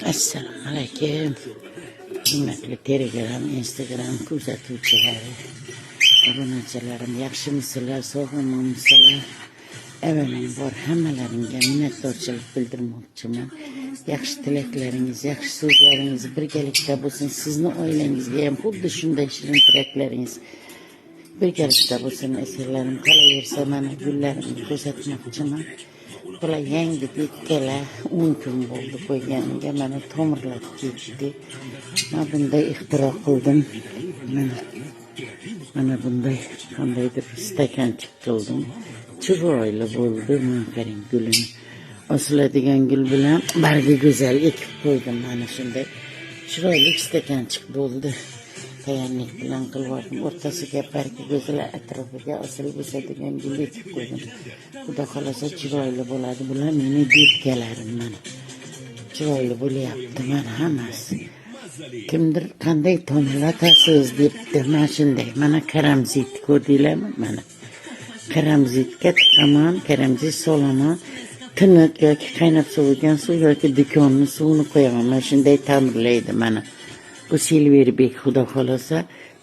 Assalomu alaykum. Hurmatli Telegram, Instagram kuzatuvchilari, obunachilarim, yaxshimisizlar, sog'lommisizlar? Avvalambor hammalaringga minnatdorchilik bildirmoqchiman. Yaxshi tilaklaringiz, yaxshi so'zlaringiz birgalikda bo'lsin. Sizni oilangizga ham xuddi shunday shirin tilaklaringiz birgalikda bo'lsin. Eserlarim qolaversa, mana gullarimni ko'rsatmoqchiman. Bular yangi dekkalar 10 kun bo'ldi qo'yganiga, mana tomirlab ketdi. Mana bunday ixtiro qildim. Mana bunday qandaydir stakanchik qildim. Chiroyli bo'ldi. Mana qarang, gulini osiladigan gul bilan bargi go'zal ekib qo'ydim. Mana shunday chiroyli stakanchik bo'ldi. Tayyorlik bilan qilib o'rtasiga bargi go'zal, atrofiga osilib o'sadigan gul ekib qo'ydim. Xudo xolasa chiroyli bo'ladi. Bular meni dekkalarim. Mana chiroyli bo'lyapti. Mana hammasi. Kimdir qanday tomilatasiz debdi. Mana shunday. Mana karamzit ko'rdinglarmi? Mana karamzitga tiqaman, karamzit solaman. Tiniq yoki qaynab sovigan suv yoki do'konning suvini qo'yaman. Mana shunday ta'mirlaydi. Mana bu Silverbek xudo xolasa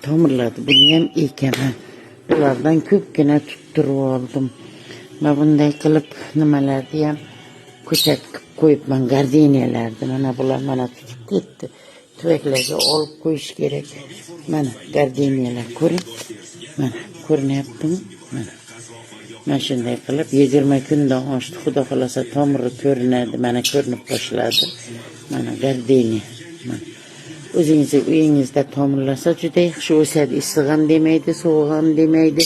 ta'mirladi. Buni ham ekaman. Bulardan ko'pgina tuttirib oldim. Mana bunday qilib nimalarni ham ko'rsatib qo'yibman, gardeniyalarni. Mana bular mana tutib ketdi. Tuvaklarga olib qo'yish kerak. Mana gardeniyalar ko'ring. Mana ko'rinyaptimi? Mana shunday qilib 20 kundan oshdi. Xudo xolasa tomiri ko'rinadi. Mana ko'rinib boshladi. Mana gardeniya. Mana o'zingiz uyingizda tomirlasa juda yaxshi o'sadi. Issiq ham demaydi, sovuq ham demaydi.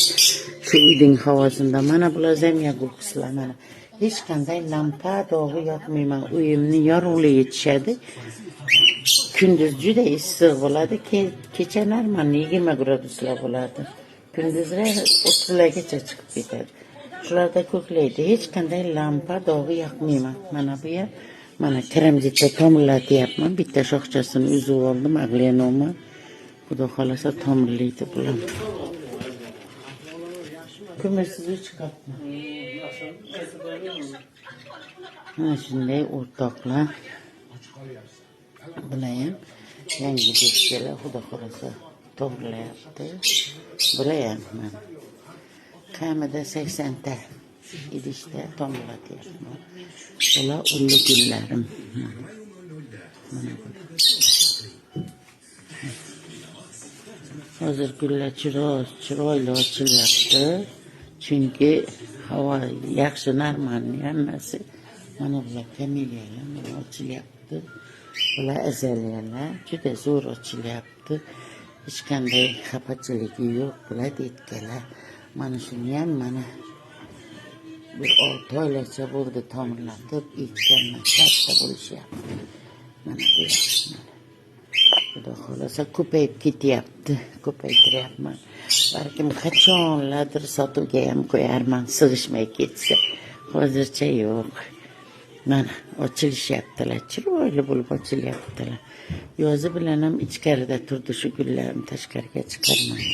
Shu uyning havosida. Mana bular zamyagulqislar. Mana hech qanday lampa dog'i yotmayman. Uyimni yorug'lik yetishadi. Kunduz juda issiq bo'ladi. Kecha normal 20 graduslar bo'ladi. Kunduzlar 30largacha chiqib ketadi. Shularda ko'klaydi. Hech qanday lampa dog'i yoqmayman. Mana bu ham mana karamzitda tomirlatyapman. Bitta shoxchasini uzib oldim, aglenoma. Xudo xolasa tomirlaydi bular. Ko'mirsiz chiqibman. Mana shunday o'rtoqlar. Bular ham yangi dekkalar, xudo xolasa to'g'rilayapti. Bular ham mana kamida 80 ta idishda tomirlatyapman. Bular ulli gullarim. Hozir gullar chiroyli ochilyapti. Chunki havo yaxshi, normal hammasi. Mana bular kameliyalar mana ochilyapti. Bular azaliyalar juda zo'r ochilyapti. Hech qanday xafachiligi yo'q. Bular detkalar. Mana shuni ham mana bir 6 oylarcha bo'ldi tomirlatib ekkanman. Katta bo'lishyapti. Mana bu ham. Xudo xolasa ko'payib ketyapti. Ko'paytiryapman. Balkim qachonlardir sotuvga ham qo'yarman, sig'ishmay ketsa. Hozircha yo'q. Mana ochilishyaptilar. Chiroyli bo'lib ochilyaptilar. Yozi bilan ham ichkarida turdi shu gullarni tashqariga chiqarmadim.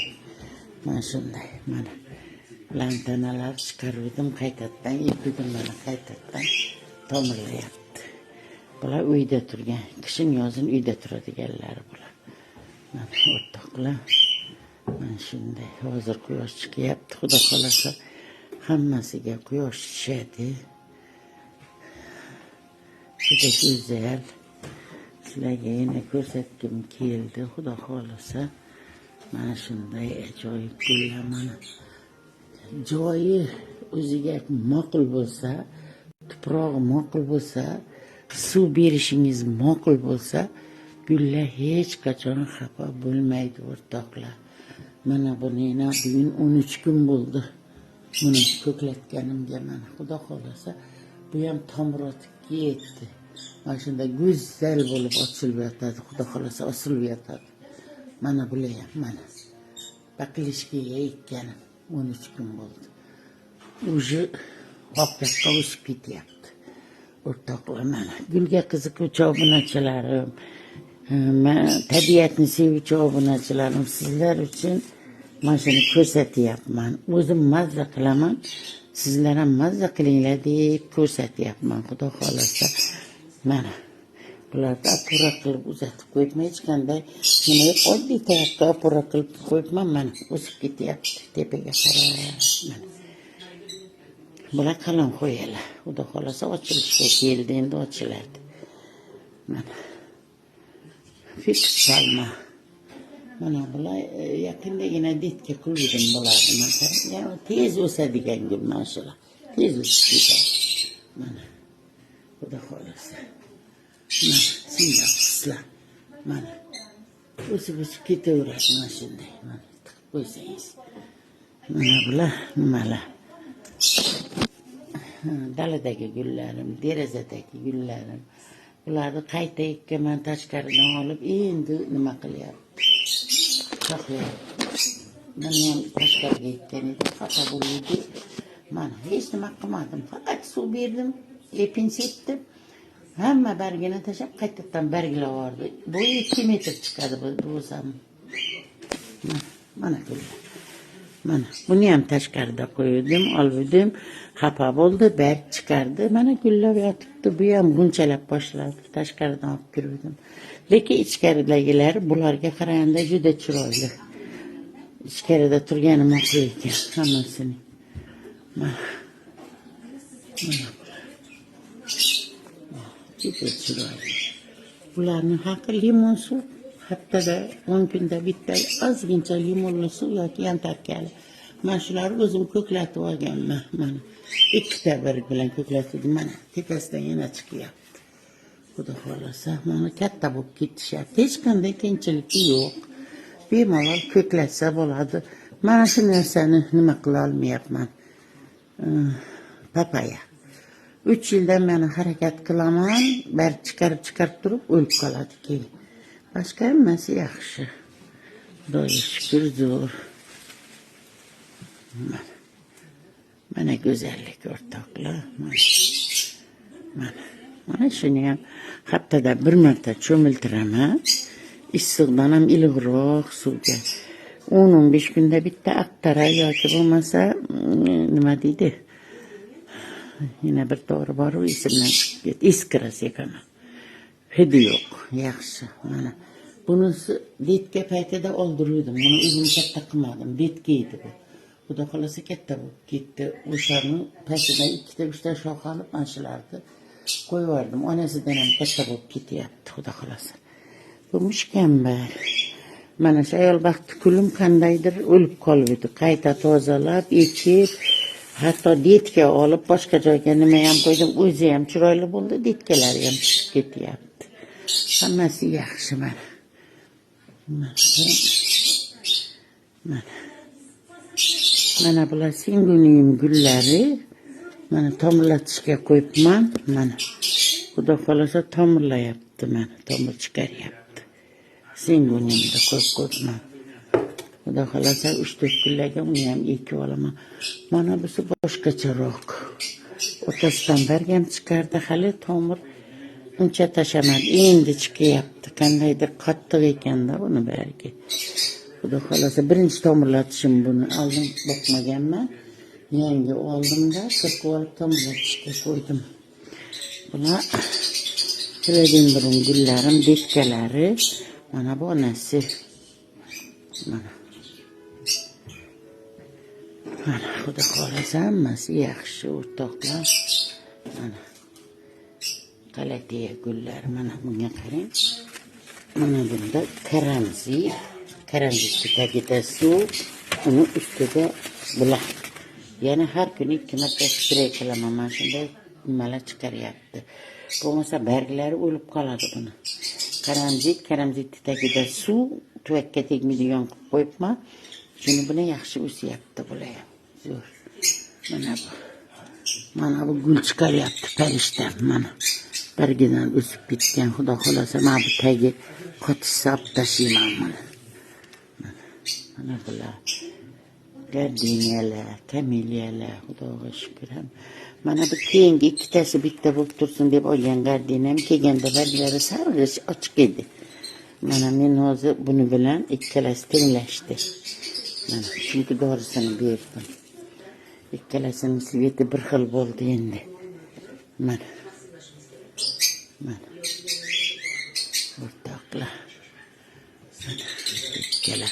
Mana shunday. Mana lantanalar chiqardim, qaytadan yepidim, mana qaytadan tomirlayapti. Bular uyda turgan, qishin yozin uyda turadiganlar bular. Mana o'rtoqlar. Mana shunday. Hozir quyosh chiqyapti. Xudo xolasa hammasiga quyosh tushadi. Juda go'zal. Sizlarga yana ko'rsatgim keldi. Xudo xolasa mana shunday ajoyib gullar. Mana joyi o'ziga ma'qul bo'lsa, tuprog'i ma'qul bo'lsa, suv berishingiz ma'qul bo'lsa, gullar hech qachon xafa bo'lmaydi o'rtoqlar. Mana buni bugun 13 kun bo'ldi. Buni ko'klatganimga mana Xudo xolasa bu ham tomirotib ketdi. Mana shunda go'zal bo'lib ochilib yotadi. Xudo xolasa osilib yotadi. Mana bular ham mana baqilishkiga ekkanim 13 kun bo'ldi. Уже vaqtga o'sib ketyapti. O'rtoqlar mana gulga qiziquvchi obunachilarim, tabiatni sevuvchi obunachilarim, sizlar uchun mana shuni ko'rsatyapman. O'zim mazza qilaman. Sizlar ham mazza qilinglar deb ko'rsatyapman. Xudo xolasa mana Bularni apura qilib uzatib qo'yibman, hech qanday nima yo'q, oddiy tayoqqa apura qilib qo'yibman, mana o'sib ketyapti tepaga qarab. Mana bular qalin qo'yalar, xudo xolasa ochilishga keldi, endi ochiladi. Mana fiks salma. Mana bular yaqindagina detga qildim bularni. Yani tez o'sadigan gul mana shular. Tez o'sib ketadi. Mana xudo xolasa. Mana shunday qislar. Mana o'sib ketaveradi mana shunday. Mana tiqib qo'ysangiz. Mana bular nimalar? Daladagi gullarim, derazadagi gullarim. Bularni qayta ekkaman, tashqaridan olib endi nima qilyapti? Saqlayapti. Mana ham tashqariga ekkan edim, xafa bo'ldi. Mana hech nima qilmadim, faqat suv berdim, epinsetdim. Hamma bargini tashlab qaytadan barglar bordi. Bu 2 metr chiqadi bu o'zam. Mana gullar. Mana buni ham tashqarida qo'ydim, oldim. Xafa bo'ldi, berk chiqardi. Mana gullab yotibdi. Bu ham bunchalab boshladi. Tashqaridan olib kirdim. Lekin ichkaridagilar bularga qaraganda juda chiroyli. Ichkarida turgani ma'qul ekan hammasini. Mana. Juda chiroyli. Bularning haqi limon suv. Haftada 10 kunda bitta ozgincha limonli suv yoki yantarkali. Mana shularni o'zim ko'klatib olganman. Mana ikkita bir bilan ko'klatdim. Mana tepasidan yana chiqyapti. Xudo xolasa, mana katta bo'lib ketishyapti. Hech qanday qiyinchiligi yo'q. Bemalol ko'klatsa bo'ladi. Mana shu narsani nima qila olmayapman. Papaya. 3 yildan meni harakat qilaman, bar chiqarib turib o'lib qoladi keyin. Boshqa hammasi yaxshi. Xudoga shukr zo'r. Mana go'zallik o'rtoqlar. Mana shuni ham haftada bir marta cho'miltiraman. Issiqdan ham iliqroq suvga. 10-15 kunda bitta aqtara yoki bo'lmasa nima deydi? Yana bir to'g'ri bor, esimdan chiqib ketdi. Iskra sepaman. Hidi yo'q, yaxshi. Mana bunisi detga paytida oldirdim. Buni o'zim katta qilmadim. Detga edi bu. Xudo xolasa katta bo'lib ketdi. O'shani paytida 2-3 ta shox olib anshilardi. Qo'yib yubordim. Onasidan ham katta bo'lib ketyapti, xudo xolasa. Bu mushkambal. Mana shu ayol vaqti kulim qandaydir o'lib qoldi. Qayta tozalab, ekib, hatto detga olib boshqa joyga nima ham qo'ydim. O'zi ham chiroyli bo'ldi, detkalari ham chiqib ketyapti. Hammasi yaxshi mana. Mana bular singuning gullari. Mana tomirlatishga qo'yibman. Mana xudo xolasa tomirlayapti, mana tomir chiqaryapti. Singunimda qo'yibman. Xudo xolasa 3-4 kunlarga uni ham ekib olaman. Mana busi boshqacharoq. O'tasidan bargam chiqardi, hali tomir uncha tashamadi. Endi chiqyapti. Qandaydir qattiq ekanda buni bargi. Xudo xolasa birinchi tomirlatishim buni oldin boqmaganman. Yangi oldimda qirqib olib tomirlatishga qo'ydim. Bular philodendron gullarim, detkalari. Mana bu onasi. Mana xudo xolasa hammasi yaxshi o'rtoqlar. Mana qalatiya gullar, mana bunga qarang. Mana bunda karanzi tagida suv, uni ustida bular. Yana har kuni 2 marta spray qilaman. Mana shunday nimalar chiqaryapti. Bo'lmasa barglari o'lib qoladi buni. Karanzi tagida suv, tuvakka tegmaydigan qilib qo'yibman. Shuni buni yaxshi o'syapti bular ham. Zo'r. Mana bu gul chiqaryapti farishta. Mana bargidan o'sib ketgan. Xudo xolasa mana bu tagi qotishsa olib tashlayman mana. Mana bular gardeniyalar, kameliyalar, xudoga shukr ham. Mana bu keyingi ikkitasi bitta bo'lib tursin deb olgan gardeniyam kelganda barglari sarg'ish ochiq edi. Mana men hozir buni bilan ikkalasi tenglashdi. Mana chunki dorisini berdim. Ikkalasining sveti bir xil bo'ldi endi. Mana. o'rtoqlar. Ikkala.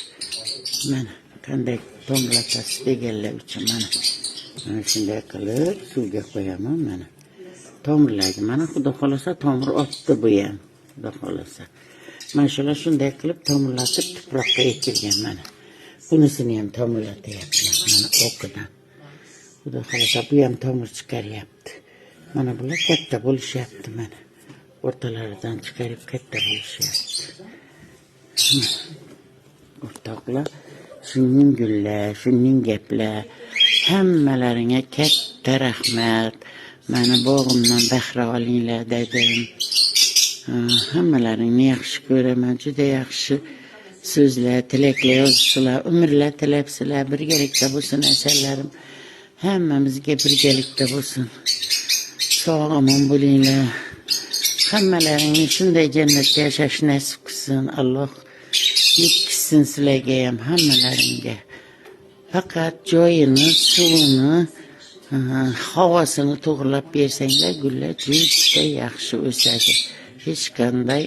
Mana qanday tomlatasiz deganlar uchun mana shunday qilib suvga qo'yaman mana. Tomirlaydi. Mana xudo xolasa tomir otdi bu ham. Xudo xolasa. Mana shular shunday qilib tomirlatib tuproqqa ekilgan mana. Bunisini ham tomirlatyapman mana o'qidan. Xudo xolasa bu ham tomir chiqaryapti. Mana bular katta bo'lishyapti mana. O'rtalaridan chiqarib katta bo'lishyapti. O'rtoqlar, shuning gullar, shuning gaplar, hammalaringa katta rahmat. Mani bog'imdan bahra olinglar dedim. Hammalaringni yaxshi ko'raman, juda yaxshi so'zlar, tilaklar yozibsizlar, umrlar tilabsizlar, birgalikda bo'lsin asarlarim. Hammamizga birgalikda bo'lsin. Sog' omon bo'linglar. Hammalaringni shunday jannatda yashash nasib qilsin. Alloh yetkizsin sizlarga ham hammalaringga. Faqat joyini, suvini, havosini to'g'rilab bersanglar, gullar juda yaxshi o'sadi. Hech qanday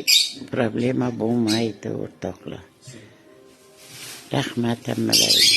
problema bo'lmaydi o'rtoqlar. Rahmat hammalaringga.